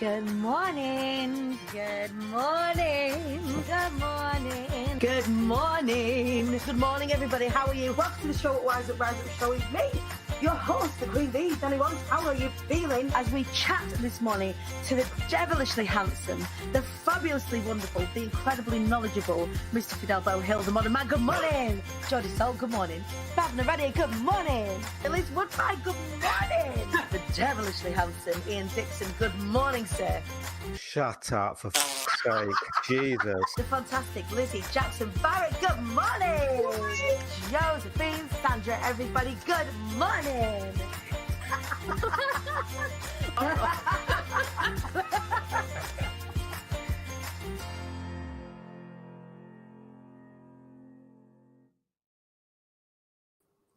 Good morning. Good morning. Good morning. Good morning. Good morning, everybody. How are you? Welcome to the show at Rise Up Show with me, your host, the Queen Bee, Danny Wallace. How are you feeling? As we chat this morning to the devilishly handsome, the fabulously wonderful, the incredibly knowledgeable Mr. Fidel Hill, the modern man. Good morning. Jodie Salt, good morning. Fab Naradi, good morning. Elise Woodbine, good morning. The devilishly handsome Ian Dixon, good morning, sir. Shut up, for fuck's sake. Jesus. The fantastic Lizzie Jackson Barrett, good morning. Josephine Sandra, everybody, good morning.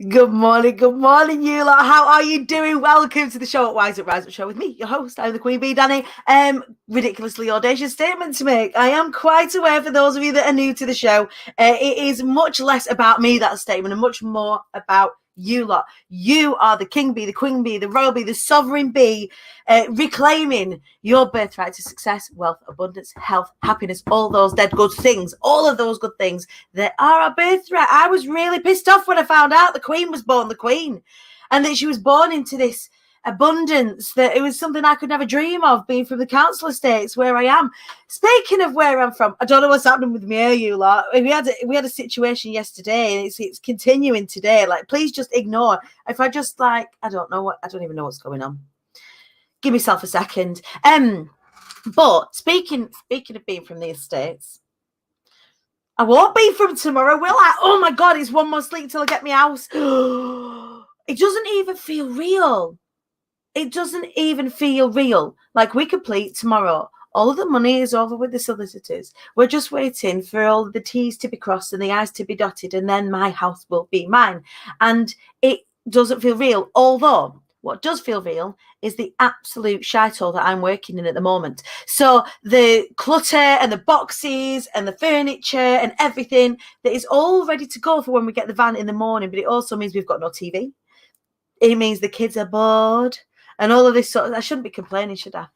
Good morning, you lot. How are you doing? Welcome to the show at Rise Up Show with me, your host. I'm the Queen Bee, Danny. Ridiculously audacious statement to make. I am quite aware, for those of you that are new to the show, it is much less about me, that statement, and much more about you lot. You are the king bee, the queen bee, the royal bee, the sovereign bee, reclaiming your birthright to success, wealth, abundance, health, happiness, all those dead good things, all of those good things that are our birthright. I was really pissed off when I found out the queen was born the queen, and that she was born into this abundance, that it was something I could never dream of, being from the council estates where I am. Speaking of where I'm from, I don't know what's happening with me here, you lot. We had a situation yesterday, and it's continuing today. Like, please just ignore if I just I don't even know what's going on. Give myself a second. But speaking of being from the estates, I won't be from tomorrow, will I? Oh my God, it's one more sleep till I get my house. It doesn't even feel real. It doesn't even feel real. Like, we complete tomorrow. All of the money is over with the solicitors. We're just waiting for all the T's to be crossed and the I's to be dotted, and then my house will be mine. And it doesn't feel real. Although, what does feel real is the absolute shithole that I'm working in at the moment. So the clutter and the boxes and the furniture and everything that is all ready to go for when we get the van in the morning. But it also means we've got no TV. It means the kids are bored. And all of this sort of, I shouldn't be complaining, should I?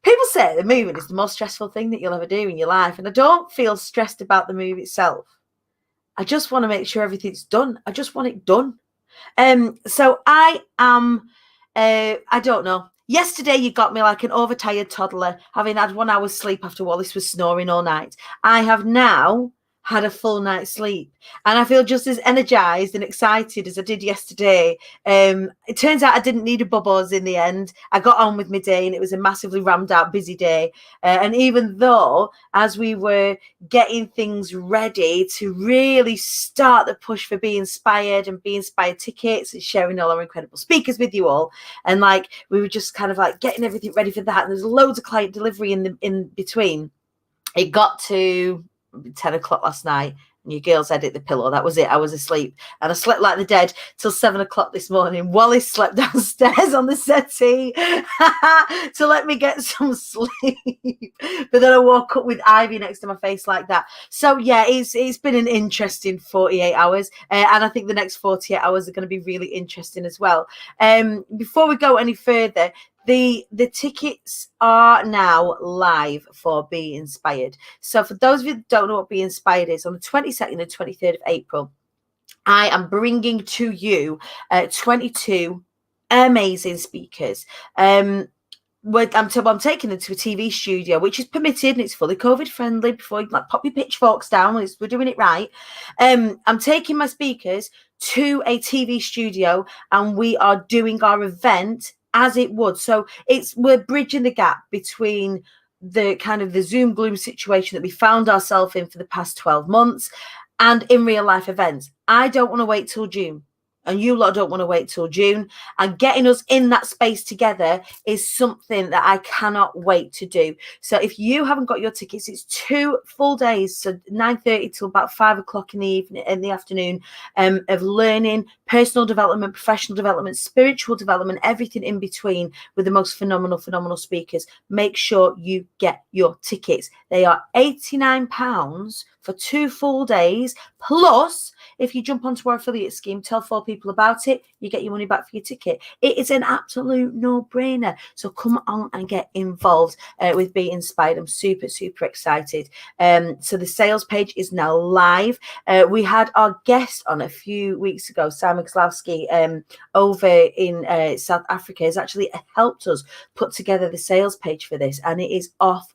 People say the moving is the most stressful thing that you'll ever do in your life. And I don't feel stressed about the move itself. I just want to make sure everything's done. I just want it done. So I am, I don't know. Yesterday, you got me like an overtired toddler, having had 1 hour's sleep after Wallace was snoring all night. I have now had a full night's sleep, and I feel just as energized and excited as I did yesterday. It turns out I didn't need a bubbles in the end. I got on with my day, and it was a massively rammed out, busy day. And even though, as we were getting things ready to really start the push for Be Inspired and Be Inspired tickets and sharing all our incredible speakers with you all, and like we were just kind of like getting everything ready for that, and there's loads of client delivery in between. It got to 10 o'clock last night, and your girl's head hit the pillow. That was it. I was asleep, and I slept like the dead till 7 o'clock this morning. Wallace slept downstairs on the settee to let me get some sleep, but then I woke up with Ivy next to my face like that. So yeah, it's been an interesting 48 hours, and I think the next 48 hours are going to be really interesting as well. Before we go any further, the tickets are now live for Be Inspired. So for those of you that don't know what Be Inspired is, on the 22nd and 23rd of April, I am bringing to you 22 amazing speakers. I'm taking them to a TV studio, which is permitted and it's fully COVID friendly. Before you pop your pitchforks down, we're doing it right. I'm taking my speakers to a TV studio, and we are doing our event as it would. So we're bridging the gap between the kind of the Zoom gloom situation that we found ourselves in for the past 12 months and in real life events. I don't want to wait till June, and you lot don't want to wait till June. And getting us in that space together is something that I cannot wait to do. So if you haven't got your tickets, it's 2 full days, so 9:30 till about 5 o'clock in the afternoon, of learning, personal development, professional development, spiritual development, everything in between, with the most phenomenal speakers. Make sure you get your tickets. They are £89 for 2 full days. Plus, if you jump onto our affiliate scheme, tell 4 people about it, you get your money back for your ticket. It is an absolute no-brainer. So come on and get involved with Be Inspired. I'm super, super excited. So the sales page is now live. We had our guest on a few weeks ago, Simon Klawski, over in South Africa, has actually helped us put together the sales page for this, and it is off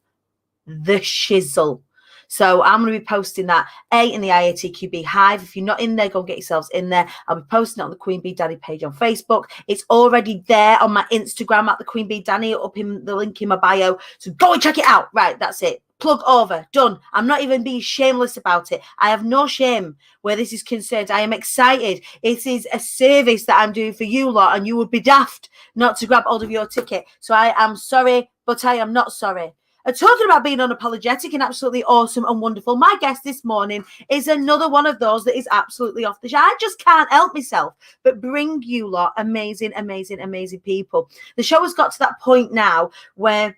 the shizzle. So I'm going to be posting that in the IATQB Hive. If you're not in there, go get yourselves in there. I'll be posting it on the Queen Bee Danny page on Facebook. It's already there on my Instagram at the Queen Bee Danny, up in the link in my bio. So go and check it out. Right, that's it. Plug over, done. I'm not even being shameless about it. I have no shame where this is concerned. I am excited. It is a service that I'm doing for you lot, and you would be daft not to grab hold of your ticket. So I am sorry, but I am not sorry. Talking about being unapologetic and absolutely awesome and wonderful, my guest this morning is another one of those that is absolutely off the chart. I just can't help myself but bring you lot amazing, amazing, amazing people. The show has got to that point now where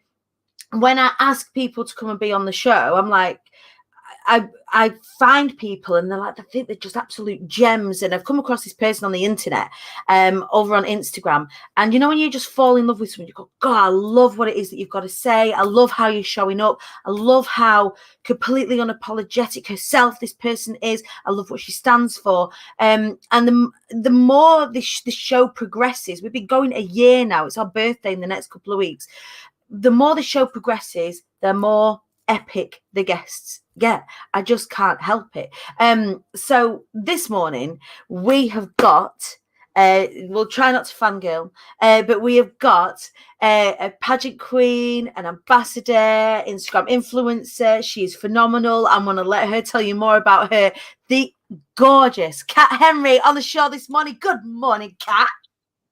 when I ask people to come and be on the show, I'm like, I find people and they're like, I think they're just absolute gems. And I've come across this person on the internet, over on Instagram. And you know, when you just fall in love with someone, you go, God, I love what it is that you've got to say. I love how you're showing up. I love how completely unapologetic herself this person is. I love what she stands for. And the more the show progresses, we've been going a year now. It's our birthday in the next couple of weeks. The more the show progresses, the more epic the guests get. I just can't help it. So this morning we have got we'll try not to fangirl, but we have got a pageant queen, an ambassador, Instagram influencer. She is phenomenal. I'm going to let her tell you more about her. The gorgeous Kat Henry on the show this morning. Good morning, Kat.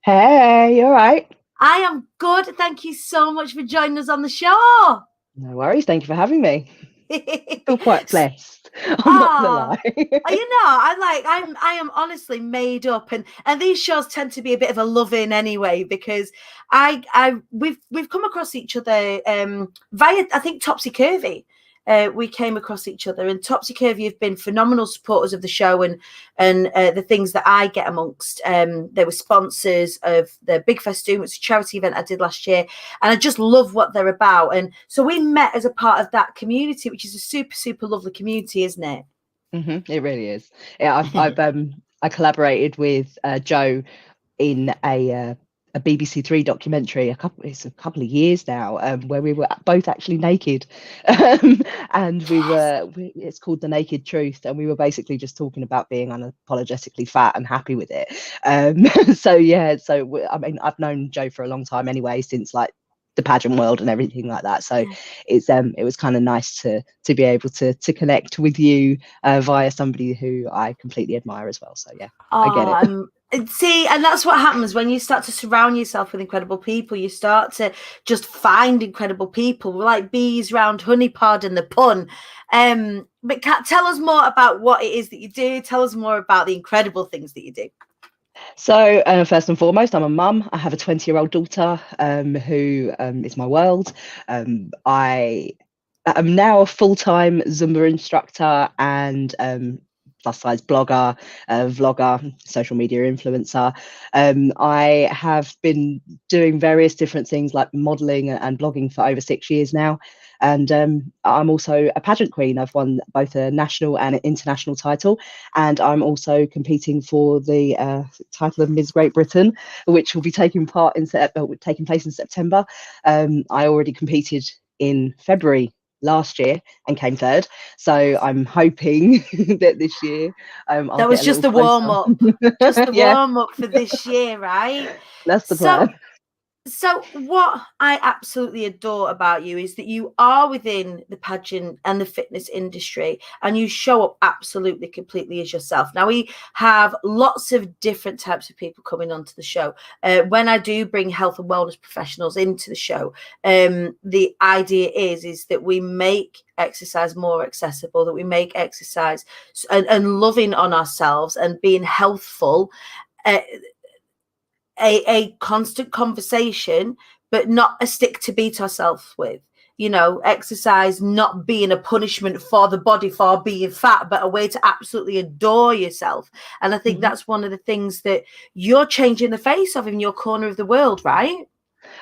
Hey, you all right? I am good. Thank you so much for joining us on the show. No worries. Thank you for having me. I feel quite blessed. I'm not gonna lie. You know, I am honestly made up, and these shows tend to be a bit of a love-in anyway, because we've come across each other via, I think, Topsy Curvy. We came across each other, and Topsy Curvy have been phenomenal supporters of the show and the things that I get amongst. They were sponsors of the Big Festoon, which is a charity event I did last year, and I just love what they're about. And so we met as a part of that community, which is a super, super lovely community, isn't it? Mm-hmm, it really is. Yeah, I collaborated with Joe in a BBC Three documentary it's a couple of years now, where we were both actually naked, and it's called The Naked Truth, and we were basically just talking about being unapologetically fat and happy with it. I mean, I've known Joe for a long time anyway, since like the pageant world and everything like that, so it was kind of nice to be able to connect with you via somebody who I completely admire as well. So yeah, I get it. See, and that's what happens when you start to surround yourself with incredible people. You start to just find incredible people. We're like bees round honey, pardon the pun. But Kat, tell us more about what it is that you do. Tell us more about the incredible things that you do. So first and foremost, I'm a mum. I have a 20-year-old daughter who is my world. I am now a full-time Zumba instructor and plus size blogger, vlogger, social media influencer. I have been doing various different things like modeling and blogging for over 6 years now. And I'm also a pageant queen. I've won both a national and an international title. And I'm also competing for the title of Miss Great Britain, which will be taking place in September. I already competed in February last year and came third, so I'm hoping that this year that was just the warm-up warm-up for this year, right? That's the plan. So what I absolutely adore about you is that you are within the pageant and the fitness industry, and you show up absolutely completely as yourself. Now, we have lots of different types of people coming onto the show. When I do bring health and wellness professionals into the show, the idea is that we make exercise more accessible, that we make exercise and loving on ourselves and being healthful a constant conversation, but not a stick to beat ourselves with. you know, exercise not being a punishment for the body for being fat, but a way to absolutely adore yourself. And I think that's one of the things that you're changing the face of in your corner of the world, right?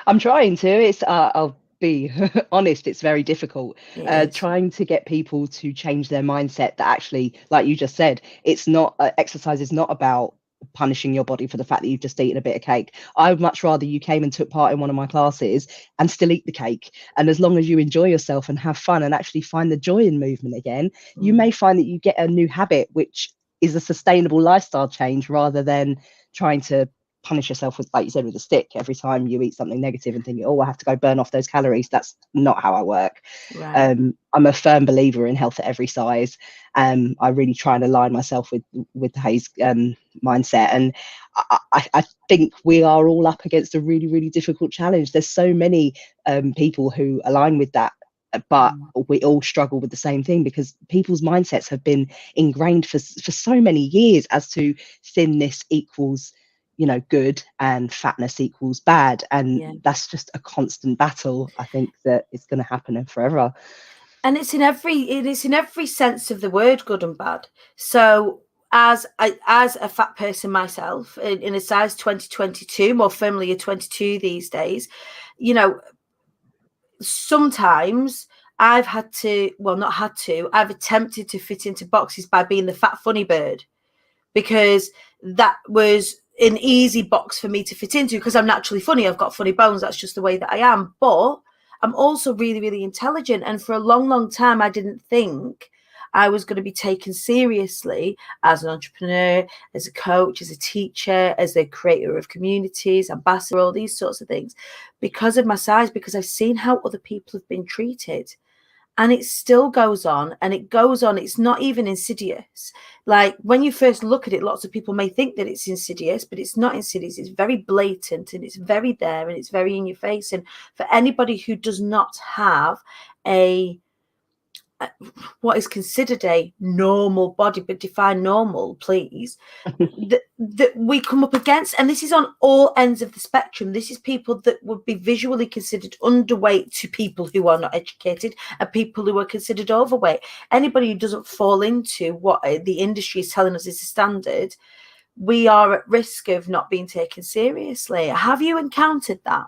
I'm trying to. It's I'll be honest, it's very difficult. It is. Trying to get people to change their mindset that actually, like you just said, it's not exercise is not about punishing your body for the fact that you've just eaten a bit of cake. I would much rather you came and took part in one of my classes and still eat the cake. And as long as you enjoy yourself and have fun and actually find the joy in movement again, you may find that you get a new habit, which is a sustainable lifestyle change rather than trying to punish yourself with, like you said, with a stick every time you eat something negative and thinking, oh, I have to go burn off those calories. That's not how I work. Right. I'm a firm believer in health at every size. I really try and align myself with the Hayes mindset. And I think we are all up against a really, really difficult challenge. There's so many people who align with that, but we all struggle with the same thing because people's mindsets have been ingrained for so many years as to thinness equals, you know, good and fatness equals bad. And that's just a constant battle. I think that it's going to happen forever. And it's in every sense of the word, good and bad. So as a fat person myself, in a size 2022, more firmly a 22 these days, you know, sometimes I've attempted to fit into boxes by being the fat funny bird, because that was an easy box for me to fit into because I'm naturally funny. I've got funny bones. That's just the way that I am. But I'm also really, really intelligent. And for a long, long time, I didn't think I was going to be taken seriously as an entrepreneur, as a coach, as a teacher, as a creator of communities, ambassador, all these sorts of things, because of my size, because I've seen how other people have been treated. And it still goes on and it goes on. It's not even insidious. Like when you first look at it, lots of people may think that it's insidious, but it's not insidious. It's very blatant and it's very there and it's very in your face. And for anybody who does not have what is considered a normal body, but define normal, please, that we come up against. And this is on all ends of the spectrum. This is people that would be visually considered underweight to people who are not educated and people who are considered overweight. Anybody who doesn't fall into what the industry is telling us is a standard, we are at risk of not being taken seriously. Have you encountered that?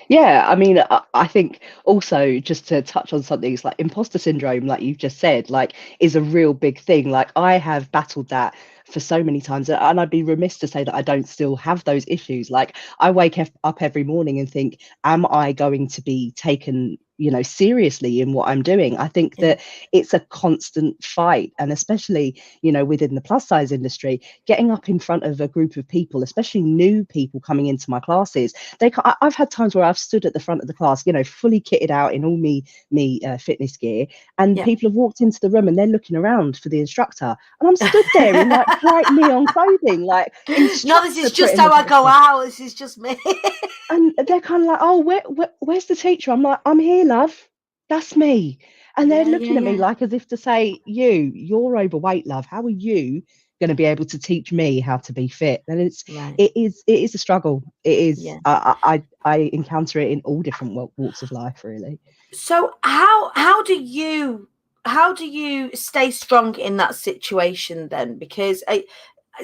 Yeah, I mean, I think also just to touch on something, it's like imposter syndrome, like you've just said, like is a real big thing. Like I have battled that for so many times, and I'd be remiss to say that I don't still have those issues. Like I wake up every morning and think, am I going to be taken, you know, seriously in what I'm doing? I think that it's a constant fight, and especially, you know, within the plus size industry, getting up in front of a group of people, especially new people coming into my classes. I've had times where I've stood at the front of the class, you know, fully kitted out in all me fitness gear, and people have walked into the room and they're looking around for the instructor, and I'm stood there in like bright neon clothing, like no, this is just how I go out. This is just me. And they're kind of like, oh, where's the teacher? I'm like, I'm here, love. That's me. And they're looking at me like as if to say, you're overweight, love. How are you going to be able to teach me how to be fit? And it is a struggle. It is. Yeah. I encounter it in all different walks of life, really. So how do you stay strong in that situation then? Because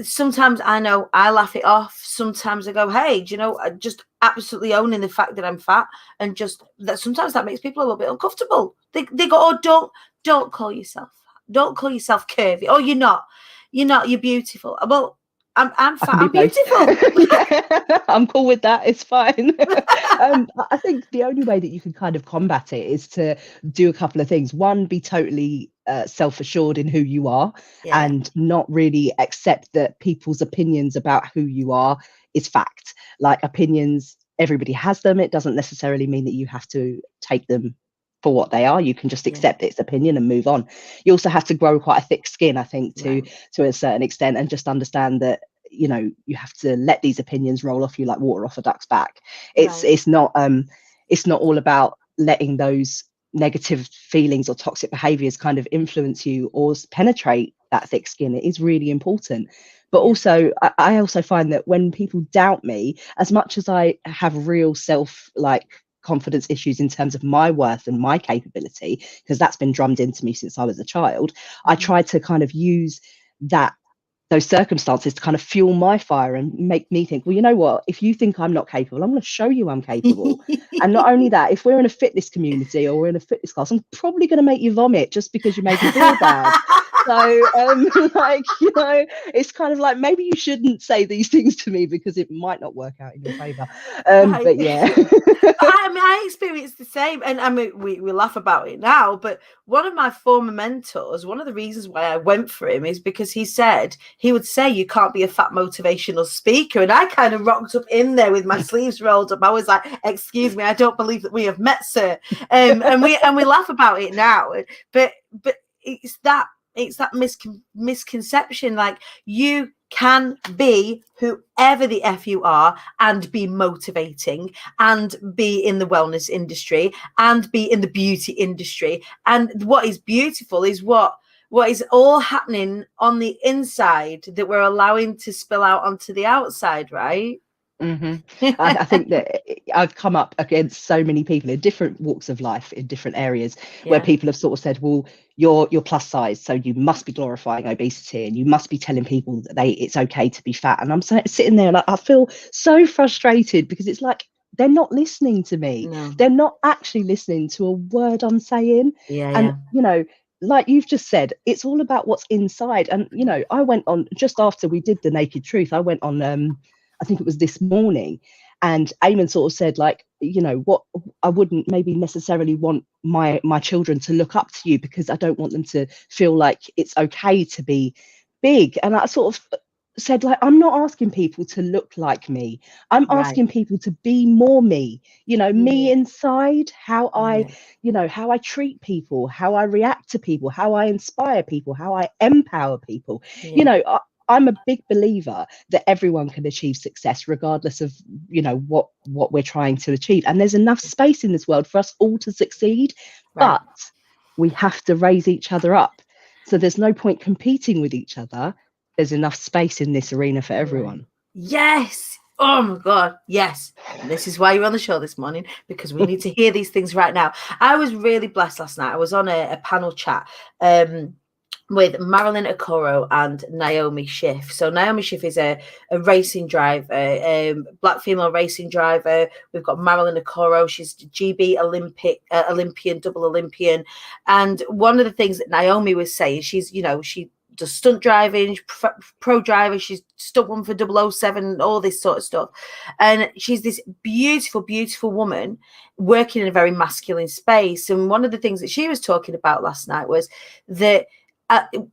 sometimes I know I laugh it off. Sometimes I go, hey, do you know, just absolutely owning the fact that I'm fat, and just that sometimes that makes people a little bit uncomfortable. They go, oh, don't call yourself fat. Don't call yourself curvy. Oh, you're not, you're beautiful. Well, I'm fat, I'm beautiful. I'm cool with that. It's fine. I think the only way that you can kind of combat it is to do a couple of things. One, be totally self-assured in who you are, and not really accept that people's opinions about who you are is fact. Like opinions, everybody has them. It doesn't necessarily mean that you have to take them for what they are. You can just accept its opinion and move on. You also have to grow quite a thick skin, I think, to a certain extent, and just understand that, you know, you have to let these opinions roll off you like water off a duck's back. It's not all about letting those negative feelings or toxic behaviors kind of influence you or penetrate that thick skin. It is really important. But also, I also find that when people doubt me, as much as I have real self confidence issues in terms of my worth and my capability, because that's been drummed into me since I was a child, I try to kind of use those circumstances to kind of fuel my fire and make me think, well, you know what, if you think I'm not capable, I'm going to show you I'm capable. And not only that, if we're in a fitness community or we're in a fitness class, I'm probably going to make you vomit just because you made me feel bad. So like, you know, it's kind of like, maybe you shouldn't say these things to me because it might not work out in your favor. But yeah. I mean, I experienced the same, and I mean, we laugh about it now, but one of my former mentors, one of the reasons why I went for him is because he would say, you can't be a fat motivational speaker. And I kind of rocked up in there with my sleeves rolled up. I was like, excuse me, I don't believe that we have met, sir. And we laugh about it now, but it's that misconception. Like, you can be whoever the F you are and be motivating and be in the wellness industry and be in the beauty industry. And what is beautiful is what is all happening on the inside that we're allowing to spill out onto the outside, right? I think that I've come up against so many people in different walks of life, in different areas, where people have sort of said, well, you're plus size, so you must be glorifying obesity and you must be telling people that it's okay to be fat. And I'm sitting there and I feel so frustrated, because it's like, they're not listening to me. No. They're not actually listening to a word I'm saying. And you know, like you've just said, it's all about what's inside. And you know, I went on, just after we did the Naked Truth, I went on I think it was this morning, and Eamon sort of said, like, you know, what, I wouldn't maybe necessarily want my children to look up to you, because I don't want them to feel like it's okay to be big. And I sort of said, like, I'm not asking people to look like me. I'm asking people to be more me, you know, me inside, how I, you know, how I treat people, how I react to people, how I inspire people, how I empower people. You know, I'm a big believer that everyone can achieve success regardless of, you know, what we're trying to achieve. And there's enough space in this world for us all to succeed, but we have to raise each other up. So there's no point competing with each other. There's enough space in this arena for everyone. Yes. Oh my God. Yes. And this is why you're on the show this morning, because we need to hear these things right now. I was really blessed last night. I was on a panel chat with Marilyn Okoro and Naomi Schiff. So Naomi Schiff is a racing driver, black female racing driver. We've got Marilyn Okoro. She's GB Olympian, double Olympian. And one of the things that Naomi was saying, she's, you know, she does stunt driving, pro driver. She's stunt one for 007, all this sort of stuff. And she's this beautiful, beautiful woman working in a very masculine space. And one of the things that she was talking about last night was that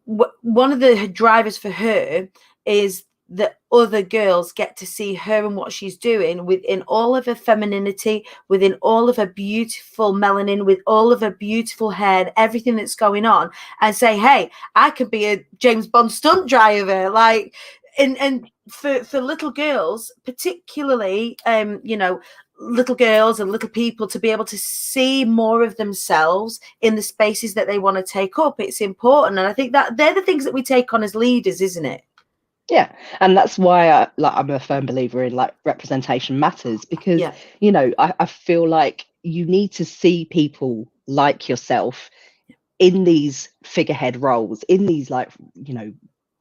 one of the drivers for her is that other girls get to see her and what she's doing within all of her femininity, within all of her beautiful melanin, with all of her beautiful hair, everything that's going on, and say, hey, I could be a James Bond stunt driver. Like, and for little girls, particularly, you know, little girls and little people, to be able to see more of themselves in the spaces that they want to take up, it's important. And I think that they're the things that we take on as leaders, isn't it? Yeah, and that's why I'm a firm believer in, like, representation matters, because you know, I feel like you need to see people like yourself in these figurehead roles, in these, like, you know,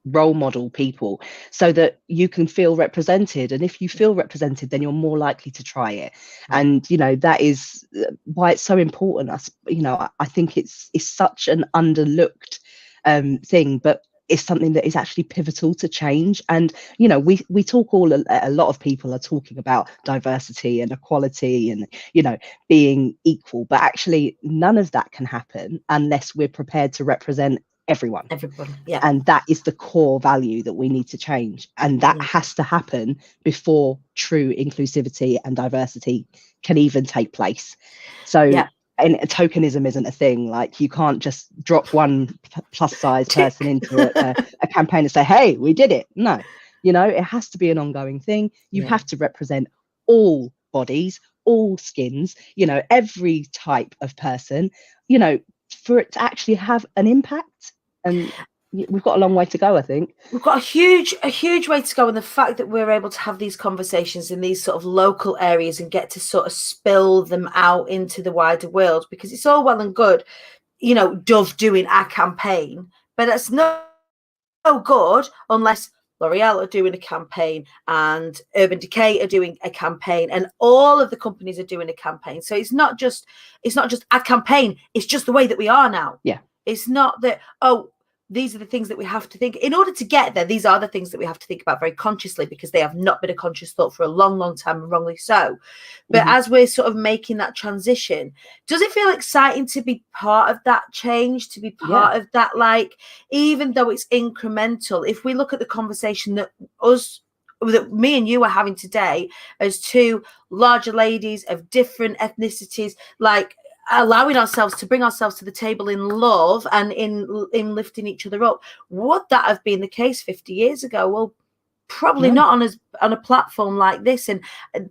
role model people, so that you can feel represented. And if you feel represented, then you're more likely to try it. And you know, that is why it's so important. You know, I think it's such an underlooked thing, but it's something that is actually pivotal to change. And you know, we talk a lot of people are talking about diversity and equality and, you know, being equal, but actually none of that can happen unless we're prepared to represent everybody. And that is the core value that we need to change, and that has to happen before true inclusivity and diversity can even take place. So and tokenism isn't a thing. Like, you can't just drop one plus size person into a campaign and say, hey, we did it. No, you know, it has to be an ongoing thing. You have to represent all bodies, all skins, you know, every type of person, you know, for it to actually have an impact. And we've got a long way to go, I think. We've got a huge way to go, and the fact that we're able to have these conversations in these sort of local areas and get to sort of spill them out into the wider world, because it's all well and good, you know, Dove doing our campaign, but that's no good unless L'Oreal are doing a campaign and Urban Decay are doing a campaign and all of the companies are doing a campaign. So it's not just a campaign, it's just the way that we are now. Yeah. It's not that, oh, these are the things that we have to think. In order to get there, these are the things that we have to think about very consciously, because they have not been a conscious thought for a long, long time, and wrongly so. But as we're sort of making that transition, does it feel exciting to be part of that change, to be part of that, like, even though it's incremental, if we look at the conversation that me and you are having today as two larger ladies of different ethnicities, like, allowing ourselves to bring ourselves to the table in love and in lifting each other up, would that have been the case 50 years ago? Well, probably not on a platform like this. And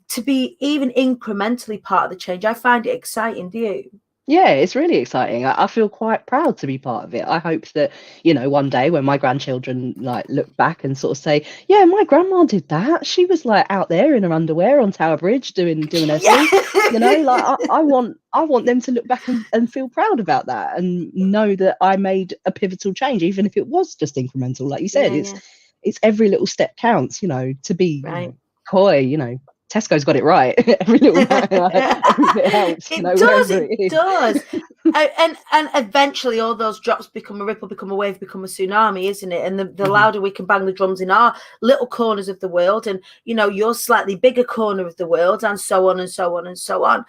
to be even incrementally part of the change, I find it exciting. Do you? Yeah, it's really exciting. I feel quite proud to be part of it. I hope that, you know, one day when my grandchildren like look back and sort of say, yeah, my grandma did that. She was like out there in her underwear on Tower Bridge doing her thing. You know, like I want them to look back and feel proud about that and know that I made a pivotal change, even if it was just incremental. Like you said, it's every little step counts, you know, to be coy, you know. Tesco's got it right. Every little every bit helps. It does. And eventually all those drops become a ripple, become a wave, become a tsunami, isn't it? And the louder we can bang the drums in our little corners of the world, and, you know, your slightly bigger corner of the world, and so on and so on and so on.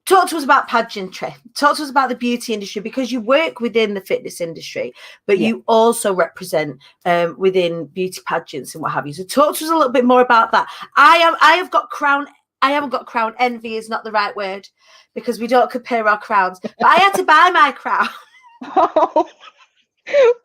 Talk to us about pageantry. Talk to us about the beauty industry, because you work within the fitness industry, but you also represent within beauty pageants and what have you. So talk to us a little bit more about that. I haven't got crown envy is not the right word, because we don't compare our crowns. But I had to buy my crown.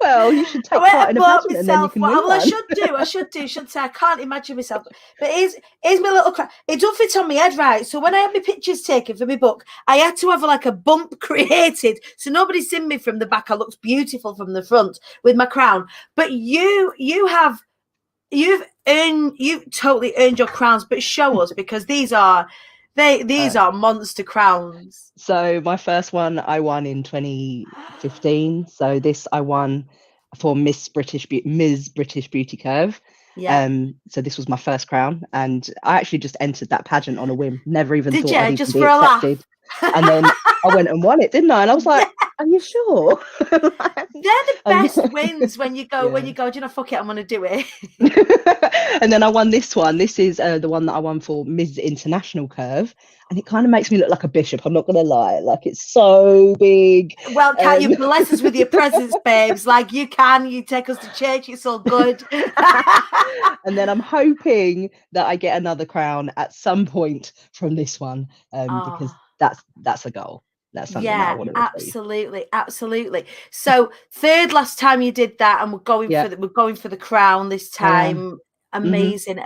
Well, you should take part in a pageant and then you can win one. I should say I can't imagine myself. But here's my little crown. It don't fit on my head right. So when I had my pictures taken for my book, I had to have like a bump created so nobody's seen me from the back. I looked beautiful from the front with my crown. But you've totally earned your crowns. But show us, because these are monster crowns. So my first one I won in 2015. So this I won for Miss British Beauty Curve. So this was my first crown, and I actually just entered that pageant on a whim. Never even thought I'd even be accepted. And then I went and won it, didn't I? And I was like, are you sure? They're the best wins when you go, do you know, fuck it, I'm going to do it. And then I won this one. This is the one that I won for Ms. International Curve. And it kind of makes me look like a bishop. I'm not going to lie. Like, it's so big. Well, can't you bless us with your presence, babes? Like, you take us to church. It's all good. And then I'm hoping that I get another crown at some point from this one, because that's a goal. That's something that I want to achieve. Absolutely. So third last time you did that, and we're going for the crown this time. Amazing.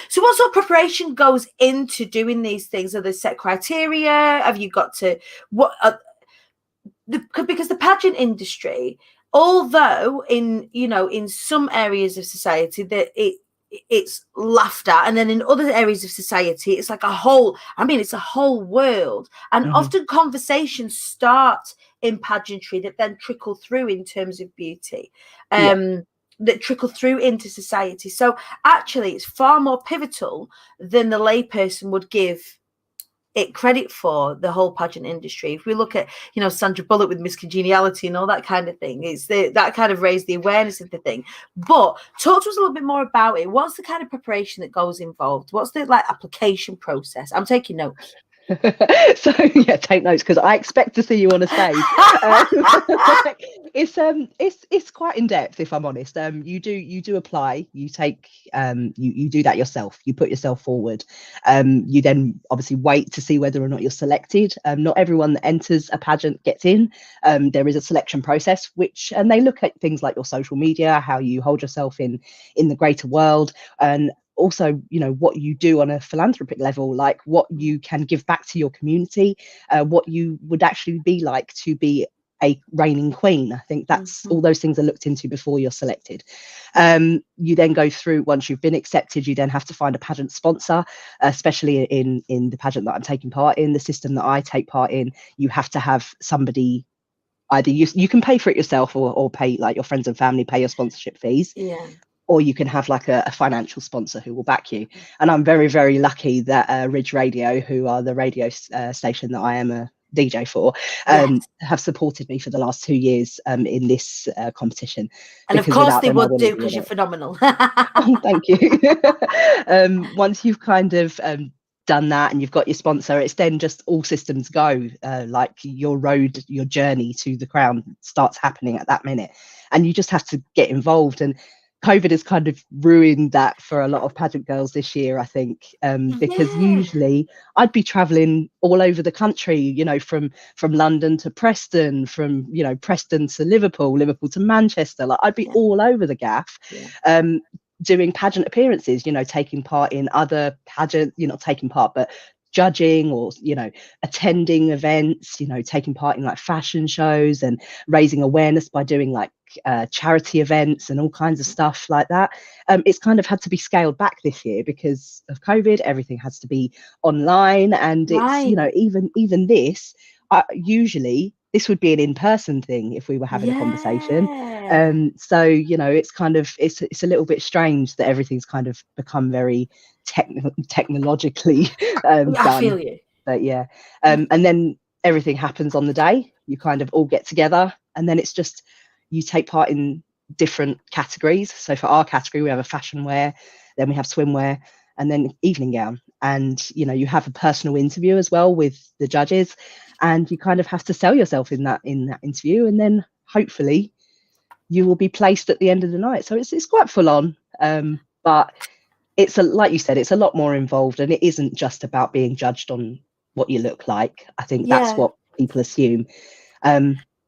So what sort of preparation goes into doing these things? Are there set criteria? Have you got to because the pageant industry, although in some areas of society that it's laughed at, and then in other areas of society it's like it's a whole world, and often conversations start in pageantry that then trickle through in terms of beauty, that trickle through into society. So actually it's far more pivotal than the layperson would give it credit for, the whole pageant industry. If we look at, Sandra Bullock with Miss Congeniality and all that kind of thing, it's that kind of raised the awareness of the thing. But talk to us a little bit more about it. What's the kind of preparation that goes involved? What's the application process? I'm taking notes. So take notes, because I expect to see you on a stage. It's quite in depth, if I'm honest. You do apply, you take you do that yourself, you put yourself forward, you then obviously wait to see whether or not you're selected. Not everyone that enters a pageant gets in. There is a selection process, and they look at things like your social media, how you hold yourself in the greater world, and also, what you do on a philanthropic level, like what you can give back to your community, what you would actually be like to be a reigning queen. I think that's all those things are looked into before you're selected. You then go through, once you've been accepted, you then have to find a pageant sponsor, especially in the pageant that I'm taking part in, the system that I take part in. You have to have somebody, either you can pay for it yourself, or pay, like, your friends and family pay your sponsorship fees. Yeah. Or you can have like a financial sponsor who will back you. And I'm very, very lucky that Ridge Radio, who are the radio station that I am a DJ for, have supported me for the last 2 years in this competition. And of course they would do, because you're phenomenal. Oh, thank you. Once you've kind of done that and you've got your sponsor, it's then just all systems go. Like your journey to the crown starts happening at that minute, and you just have to get involved. And COVID has kind of ruined that for a lot of pageant girls this year, I think, because usually I'd be traveling all over the country, you know, from London to Preston, from, you know, Preston to Liverpool to Manchester. Like, I'd be all over the gaff, doing pageant appearances, you know, taking part in other pageant, not taking part, but judging, or, you know, attending events, you know, taking part in like fashion shows and raising awareness by doing like charity events and all kinds of stuff like that. It's kind of had to be scaled back this year because of COVID. Everything has to be online, and it's, you know, even this, usually this would be an in-person thing if we were having a conversation. So, you know, it's kind of, it's a little bit strange that everything's kind of become very technologically done. I feel you. But yeah, and then everything happens on the day. You kind of all get together, and then it's just, you take part in different categories. So for our category, we have a fashion wear, then we have swimwear, and then evening gown. And, you know, you have a personal interview as well with the judges, and you kind of have to sell yourself in that interview, and then hopefully you will be placed at the end of the night. So it's quite full on, but it's like you said, it's a lot more involved, and it isn't just about being judged on what you look like. I think that's what people assume.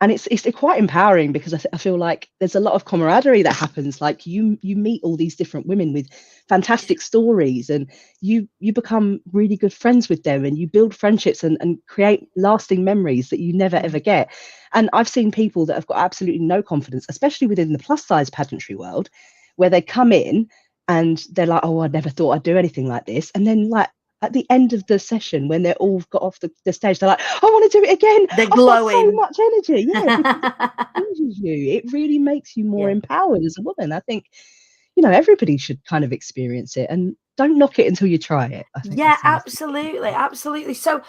And it's quite empowering, because I feel like there's a lot of camaraderie that happens. Like you meet all these different women with fantastic stories, and you become really good friends with them, and you build friendships and create lasting memories that you never ever get. And I've seen people that have got absolutely no confidence, especially within the plus size pageantry world, where they come in and they're like, oh, I never thought I'd do anything like this. And then, like, at the end of the session, when they're all got off the stage, they're like, I want to do it again. They're glowing. So much energy. Yeah, it changes you. It really makes you more empowered as a woman. I think, you know, everybody should kind of experience it, and don't knock it until you try it. I think absolutely. So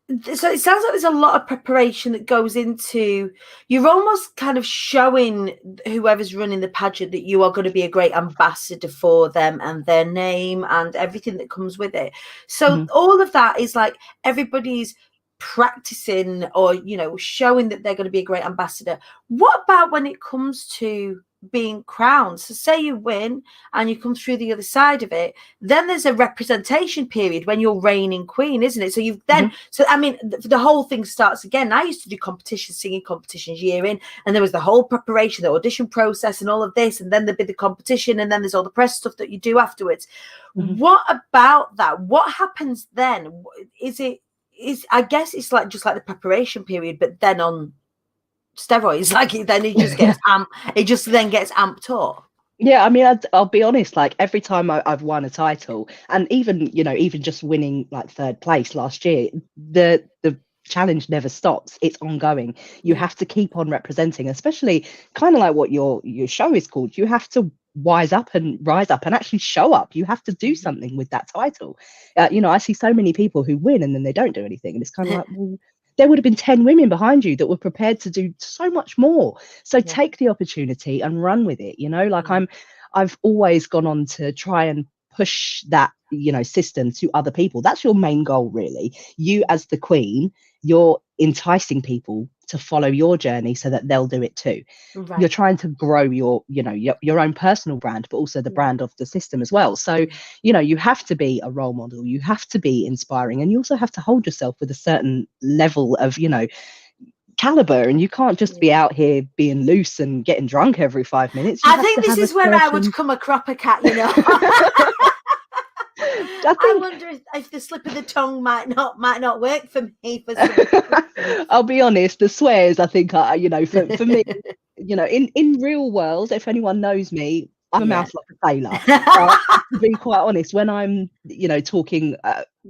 it sounds like there's a lot of preparation that goes into, you're almost kind of showing whoever's running the pageant that you are going to be a great ambassador for them and their name and everything that comes with it. So all of that is like everybody's practicing, or, you know, showing that they're going to be a great ambassador. What about when it comes to being crowned? So say you win and you come through the other side of it, then there's a representation period when you're reigning queen, isn't it? So you've then so I mean the whole thing starts again. I used to do competitions, singing competitions year in, and there was the whole preparation, the audition process and all of this, and then there'd be the competition, and then there's all the press stuff that you do afterwards. What about that? What happens then? I guess it's like just like the preparation period, but then on steroids, like then it just gets amped up. Yeah, I mean, I'll be honest, like every time I've won a title, and even just winning like third place last year, the challenge never stops. It's ongoing. You have to keep on representing, especially kind of like what your show is called. You have to wise up and rise up and actually show up. You have to do something with that title. I see so many people who win and then they don't do anything, and it's kind of like, well, there would have been 10 women behind you that were prepared to do so much more. So take the opportunity and run with it. Like I've always gone on to try and push that, system to other people. That's your main goal, really. You as the queen, you're enticing people to follow your journey so that they'll do it too. Right. You're trying to grow your own personal brand, but also the brand of the system as well. So, you have to be a role model, you have to be inspiring, and you also have to hold yourself with a certain level of, caliber, and you can't just be out here being loose and getting drunk every 5 minutes. I think this is where I would come a cropper cat, I wonder if the slip of the tongue might not work for me for some I'll be honest, the swears I think are, for me, in real world, if anyone knows me, I'm a mouth like a sailor. But to be quite honest, when I'm, talking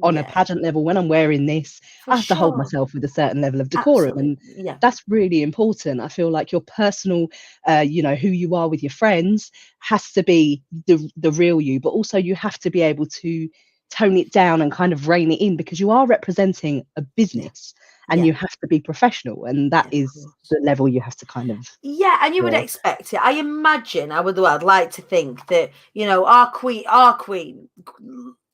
on a pageant level, when I'm wearing this, I have to hold myself with a certain level of decorum. And that's really important. I feel like your personal, who you are with your friends has to be the real you, but also you have to be able to tone it down and kind of rein it in, because you are representing a business. And you have to be professional, and that is the level you have to kind of. Yeah, and you would expect it. I imagine, I'd like to think that, our queen,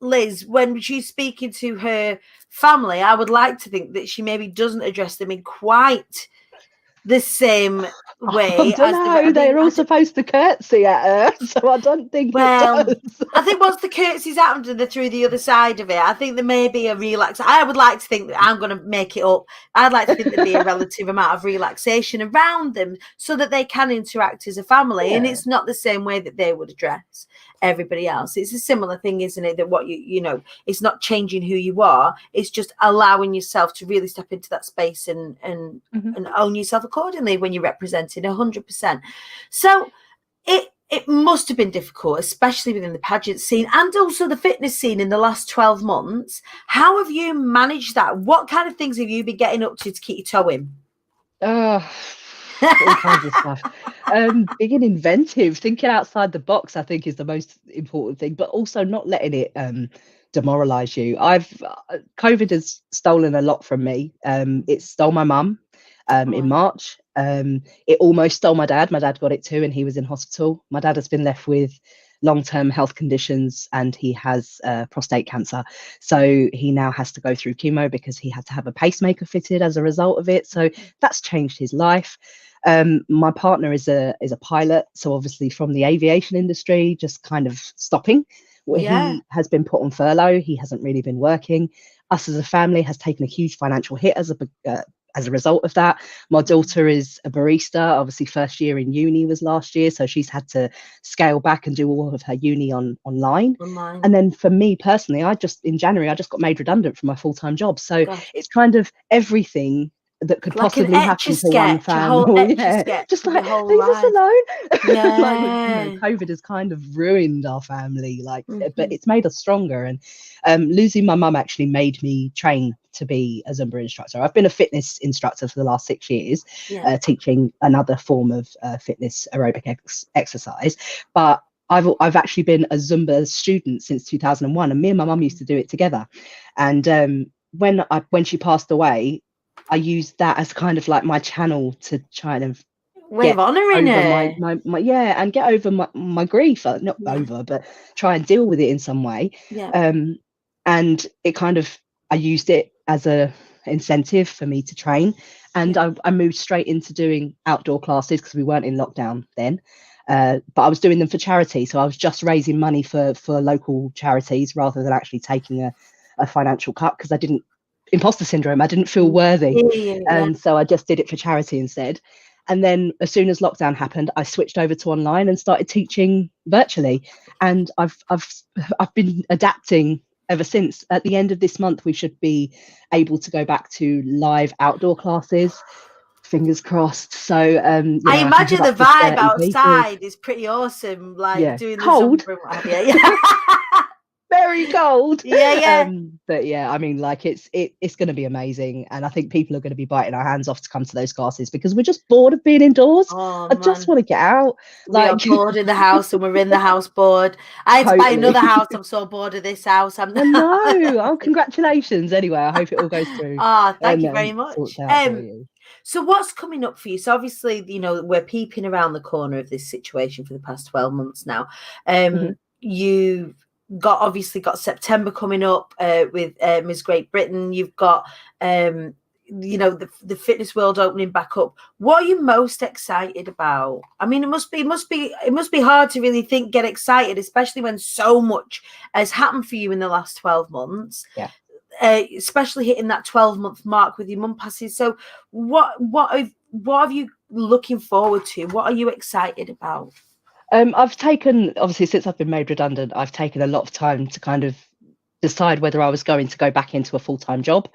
Liz, when she's speaking to her family, I would like to think that she maybe doesn't address them in quite the same way. I don't know. They're all supposed to curtsy at her, so I don't think it does. I think once the curtsies happened and they're through the other side of it, I think there may be a relax. I would like to think that I'm going to make it up. I'd like to think there'd be a relative amount of relaxation around them so that they can interact as a family, and it's not the same way that they would address everybody else. It's a similar thing, isn't it? That what it's not changing who you are. It's just allowing yourself to really step into that space and own yourself accordingly when you're representing 100%. So it must have been difficult, especially within the pageant scene and also the fitness scene in the last 12 months. How have you managed that? What kind of things have you been getting up to keep your toe in? All kinds of stuff. Being inventive, thinking outside the box, I think is the most important thing, but also not letting it demoralize you. COVID has stolen a lot from me. It stole my mum in March. It almost stole my dad. My dad got it too, and he was in hospital. My dad has been left with long-term health conditions, and he has prostate cancer. So he now has to go through chemo because he had to have a pacemaker fitted as a result of it. So that's changed his life. My partner is a pilot, so obviously from the aviation industry, just kind of stopping. He has been put on furlough. He hasn't really been working. Us as a family has taken a huge financial hit as a result of that. My daughter is a barista. Obviously, first year in uni was last year, so she's had to scale back and do all of her uni online. And then for me personally, in January, I just got made redundant from my full-time job. So it's kind of everything that could possibly happen to one family. Just like, leave us alone. COVID has kind of ruined our family, but it's made us stronger. And losing my mum actually made me train to be a Zumba instructor. I've been a fitness instructor for the last 6 years, teaching another form of fitness aerobic exercise. But I've actually been a Zumba student since 2001, and me and my mum used to do it together. And when she passed away, I used that as kind of like my channel to try and way of honouring her. And get over my grief, but try and deal with it in some way. And it kind of, I used it as a incentive for me to train, and I moved straight into doing outdoor classes because we weren't in lockdown then. But I was doing them for charity, so I was just raising money for local charities rather than actually taking a financial cut, because I didn't. Imposter syndrome, I didn't feel worthy, and so I just did it for charity instead. And then as soon as lockdown happened, I switched over to online and started teaching virtually, and I've been adapting ever since. At the end of this month, we should be able to go back to live outdoor classes, fingers crossed. So I imagine the vibe outside is pretty awesome, doing cold. The Very cold. But I mean, it's going to be amazing, and I think people are going to be biting our hands off to come to those classes because we're just bored of being indoors. I just want to get out. We are bored in the house, and we're in the house bored. I had to buy another house. I'm so bored of this house. I'm no. Oh, congratulations! Anyway, I hope it all goes through. Thank you very much. So what's coming up for you? So obviously, we're peeping around the corner of this situation for the past 12 months now. You've obviously got September coming up with Miss Great Britain. You've got the fitness world opening back up. What are you most excited about? I mean, it must be hard to really get excited, especially when so much has happened for you in the last 12 months. Especially hitting that 12-month mark with your mum passing. So what have you looking forward to? What are you excited about? I've taken, obviously, since I've been made redundant, I've taken a lot of time to kind of decide whether I was going to go back into a full-time job.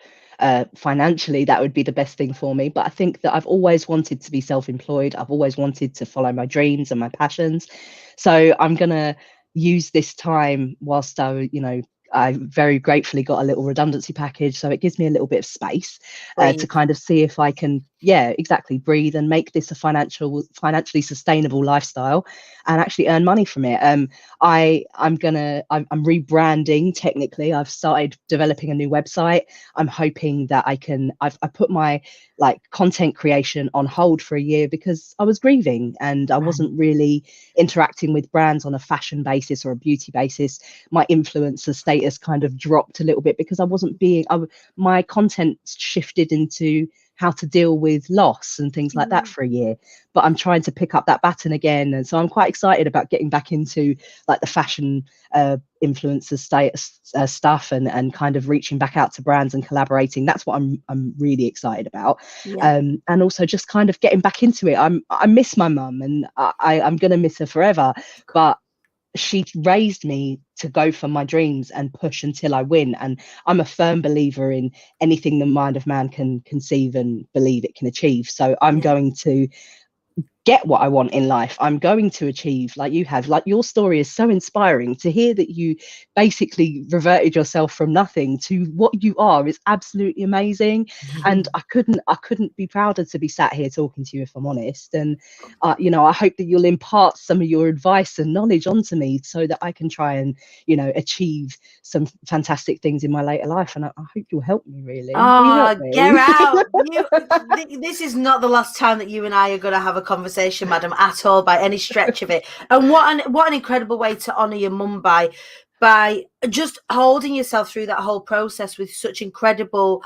financially, that would be the best thing for me. But I think that I've always wanted to be self-employed. I've always wanted to follow my dreams and my passions. So I'm going to use this time whilst I very gratefully got a little redundancy package, so it gives me a little bit of space to kind of see if I can, breathe and make this a financially sustainable lifestyle and actually earn money from it. I'm rebranding technically. I've started developing a new website. I'm hoping that I put my content creation on hold for a year because I was grieving and I wasn't really interacting with brands on a fashion basis or a beauty basis. My influencer status kind of dropped a little bit because my content shifted into how to deal with loss and things like that for a year. But I'm trying to pick up that baton again, and so I'm quite excited about getting back into the fashion influencer status stuff and kind of reaching back out to brands and collaborating. That's what I'm really excited about. And also just kind of getting back into it. I miss my mum, and I'm gonna miss her forever, but she raised me to go for my dreams and push until I win. And I'm a firm believer in anything the mind of man can conceive and believe it can achieve. So I'm going to get what I want in life. I'm going to achieve like you have. Like, your story is so inspiring. To hear that you basically reverted yourself from nothing to what you are is absolutely amazing. And I couldn't be prouder to be sat here talking to you, if I'm honest. And I hope that you'll impart some of your advice and knowledge onto me so that I can try and achieve some fantastic things in my later life. And I hope you'll help me, really. Get out. This is not the last time that you and I are going to have a conversation, madam, at all, by any stretch of it. And what an incredible way to honour your mum by just holding yourself through that whole process with such incredible,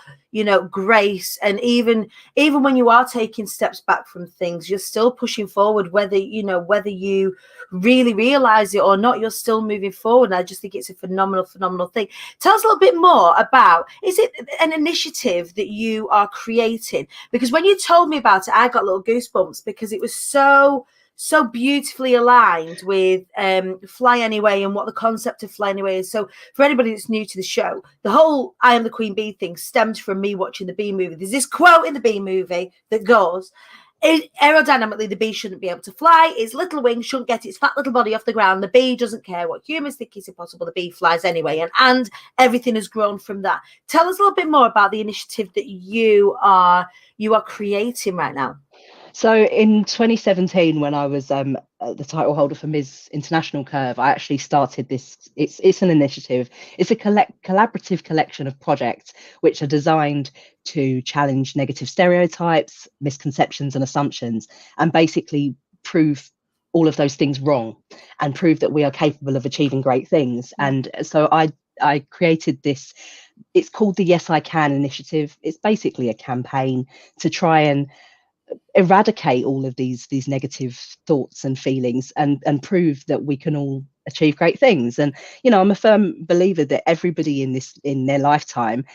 grace. And even when you are taking steps back from things, you're still pushing forward, whether you really realize it or not, you're still moving forward. And I just think it's a phenomenal thing. Tell us a little bit more about, is it an initiative that you are creating? Because when you told me about it, I got little goosebumps because it was so beautifully aligned with Fly Anyway and what the concept of Fly Anyway is. So for anybody that's new to the show, the whole I Am the Queen Bee thing stemmed from me watching the Bee movie. There's this quote in the Bee movie that goes, aerodynamically, the bee shouldn't be able to fly. Its little wings shouldn't get its fat little body off the ground. The bee doesn't care what humans think is impossible. The bee flies anyway. And everything has grown from that. Tell us a little bit more about the initiative that you are creating right now. So in 2017, when I was the title holder for Ms. International Curve, I actually started this. It's an initiative. It's a collaborative collection of projects which are designed to challenge negative stereotypes, misconceptions and assumptions, and basically prove all of those things wrong and prove that we are capable of achieving great things. And so I created this. It's called the Yes I Can initiative. It's basically a campaign to try and eradicate all of these negative thoughts and feelings and prove that we can all achieve great things. And I'm a firm believer that everybody in their lifetime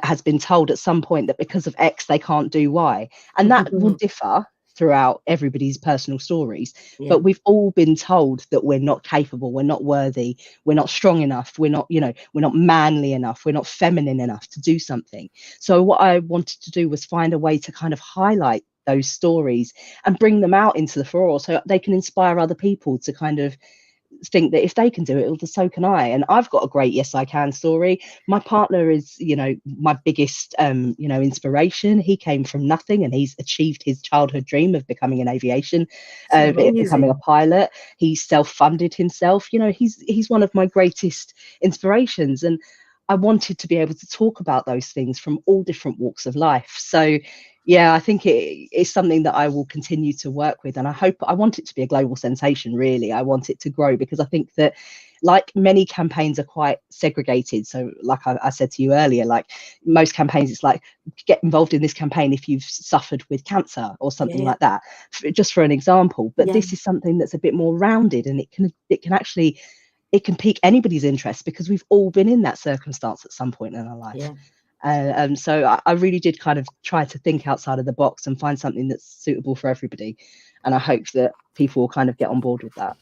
has been told at some point that because of X they can't do Y, and that will differ throughout everybody's personal stories. But we've all been told that we're not capable, we're not worthy, we're not strong enough, we're not manly enough, we're not feminine enough to do something. So what I wanted to do was find a way to kind of highlight those stories and bring them out into the furore so they can inspire other people to kind of think that if they can do it, so can I. And I've got a great Yes I Can story. My partner is my biggest inspiration. He came from nothing and he's achieved his childhood dream of becoming an aviation becoming a pilot. He's self-funded himself. He's one of my greatest inspirations, and I wanted to be able to talk about those things from all different walks of life. So yeah, I think it is something that I will continue to work with, and I want it to be a global sensation, really. I want it to grow because I think that, like, many campaigns are quite segregated. So like I said to you earlier, like most campaigns, it's like, get involved in this campaign if you've suffered with cancer or something like that, just for an example. But this is something that's a bit more rounded, and it can pique anybody's interest because we've all been in that circumstance at some point in our life. So I really did kind of try to think outside of the box and find something that's suitable for everybody, and I hope that people will kind of get on board with that.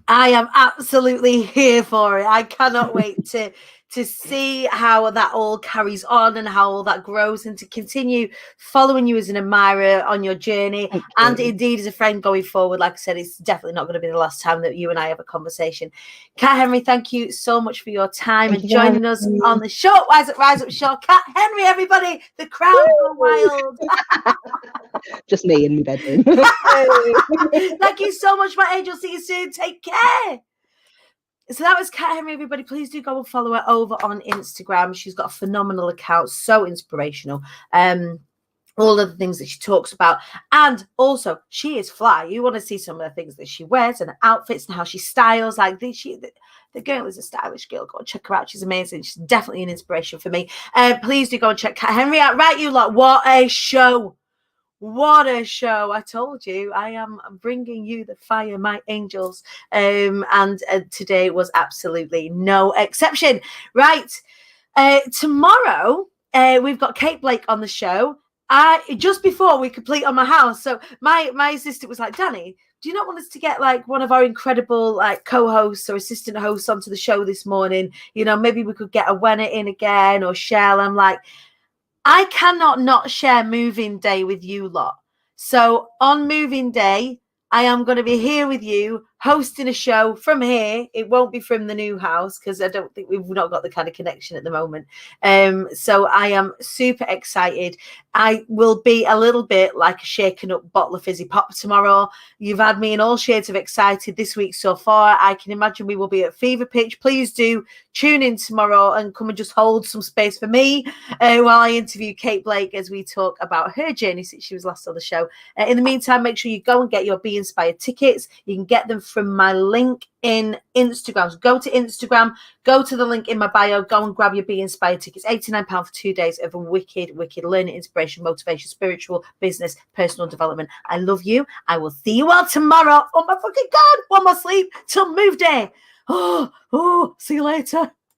I am absolutely here for it. I cannot wait to see how that all carries on and how all that grows, and to continue following you as an admirer on your journey, Thank and you. indeed as a friend going forward. Like I said, it's definitely not going to be the last time that you and I have a conversation. Kat Henry, thank you so much for your time Thank and you for having joining us me. on the show. Rise Up Show. Kat Henry, everybody, the crowd go wild. Just me in my bedroom. Thank you so much, my angel. See you soon. Take care. So that was Kat Henry, everybody. Please do go and follow her over on Instagram. She's got a phenomenal account, so inspirational. All of the things that she talks about. And also, she is fly. You want to see some of the things that she wears and her outfits and how she styles. Like the girl is a stylish girl. Go and check her out. She's amazing. She's definitely an inspiration for me. Please do go and check Kat Henry out. Right, you lot. What a show. What a show. I told you, I am bringing you the fire, my angels. And today was absolutely no exception. Right. Tomorrow, we've got Kate Blake on the show. Just before we complete on my house. So my assistant was like, Danny, do you not want us to get like one of our incredible like co-hosts or assistant hosts onto the show this morning? You know, maybe we could get a Wenna in again, or Shell. I'm like, I cannot not share moving day with you lot. So on moving day, I am going to be here with you hosting a show from here. It won't be from the new house because I don't think we've not got the kind of connection at the moment. So I am super excited. I will be a little bit like a shaken up bottle of fizzy pop tomorrow. You've had me in all shades of excited this week so far. I can imagine we will be at fever pitch. Please do tune in tomorrow and come and just hold some space for me while I interview Kate Blake as we talk about her journey since she was last on the show. In the meantime, make sure you go and get your Be Inspired tickets. You can get them from my link in Instagram. So go to Instagram, go to the link in my bio, go and grab your Be Inspired tickets. £89 for 2 days of a wicked learning, inspiration, motivation, spiritual, business, personal development. I love you. I will see you all tomorrow. Oh my fucking God. One more sleep till move day. Oh, see you later.